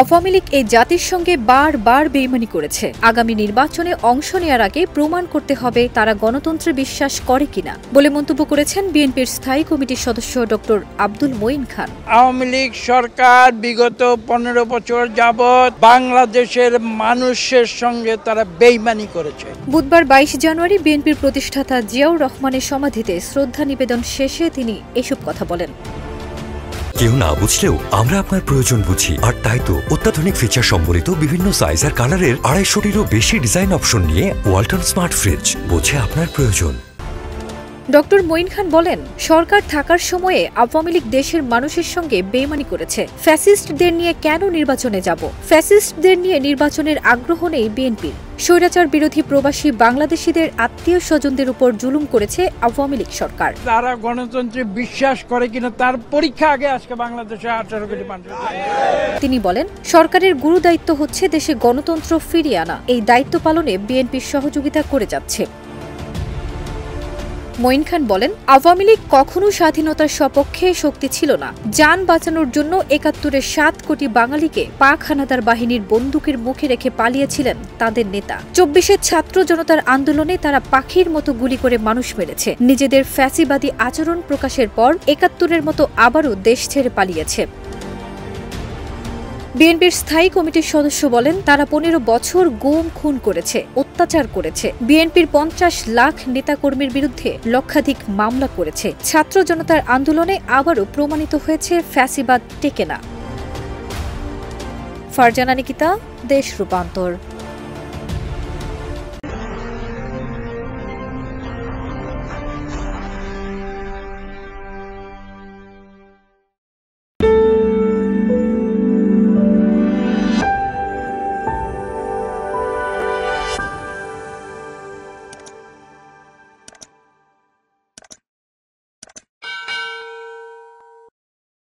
আওয়ামী লীগ এই জাতির সঙ্গে বারবার বেইমানি করেছে। আগামী নির্বাচনে অংশ নেওয়ার আগে প্রমাণ করতে হবে তারা গণতন্ত্রে বিশ্বাস করে কিনা বলে মন্তব্য করেছেন বিএনপির স্থায়ী কমিটির সদস্য ডক্টর আব্দুল মঈন খান। আওয়ামী লীগ সরকার বিগত 15 বছর যাবৎ বাংলাদেশের মানুষের সঙ্গে তারা বেইমানি করেছে। বুধবার 22 জানুয়ারি বিএনপির প্রতিষ্ঠাতা জিয়াউর রহমানের সমাধিতে শ্রদ্ধা নিবেদন শেষে তিনি এসব কথা বলেন। কেউ না বুঝলেও আমরা আপনার প্রয়োজন বুঝি, আর তাই তো অত্যাধুনিক ফিচার সম্বলিত বিভিন্ন সাইজ আর কালারের 250-টিরও বেশি ডিজাইন অপশন নিয়ে ওয়ালটন স্মার্ট ফ্রিজ বোঝে আপনার প্রয়োজন। ডক্টর মঈন খান বলেন, সরকার থাকার সময়ে আওয়ামী লীগ দেশের মানুষের সঙ্গে বেইমানি করেছে। ফ্যাসিস্টদের নিয়ে কেন নির্বাচনে যাব? ফ্যাসিস্টদের নিয়ে নির্বাচনের আগ্রহ নেই বিএনপির। স্বৈরাচার বিরোধী প্রবাসী বাংলাদেশিদের আত্মীয় স্বজনদের উপর জুলুম করেছে আওয়ামী লীগ সরকার। তারা গণতন্ত্রে বিশ্বাস করে কিনা তার পরীক্ষা আগে আজকে বাংলাদেশে 18 কোটি মানুষ। তিনি বলেন, সরকারের গুরু দায়িত্ব হচ্ছে দেশে গণতন্ত্র ফিরিয়ে আনা। এই দায়িত্ব পালনে বিএনপির সহযোগিতা করে যাচ্ছে। মঈন খান বলেন, আওয়ামী লীগ কখনো স্বাধীনতার সপক্ষে শক্তি ছিল না। যান বাঁচানোর জন্য ৭১-এর ৭ কোটি বাঙালিকে পাক হানাদার বাহিনীর বন্দুকের মুখে রেখে পালিয়েছিলেন তাদের নেতা। ২৪-এর ছাত্র জনতার আন্দোলনে তারা পাখির মতো গুলি করে মানুষ মেরেছে। নিজেদের ফ্যাসিবাদী আচরণ প্রকাশের পর ৭১-এর মতো আবারও দেশ ছেড়ে পালিয়েছে। বিএনপির স্থায়ী কমিটির সদস্য বলেন, তারা 15 বছর গুম খুন করেছে, অত্যাচার করেছে। বিএনপির 50 লাখ নেতাকর্মীর বিরুদ্ধে লক্ষাধিক মামলা করেছে। ছাত্র জনতার আন্দোলনে আবারও প্রমাণিত হয়েছে ফ্যাসিবাদ টেকে না। ফারজানা নিকিতা, দেশ রূপান্তর।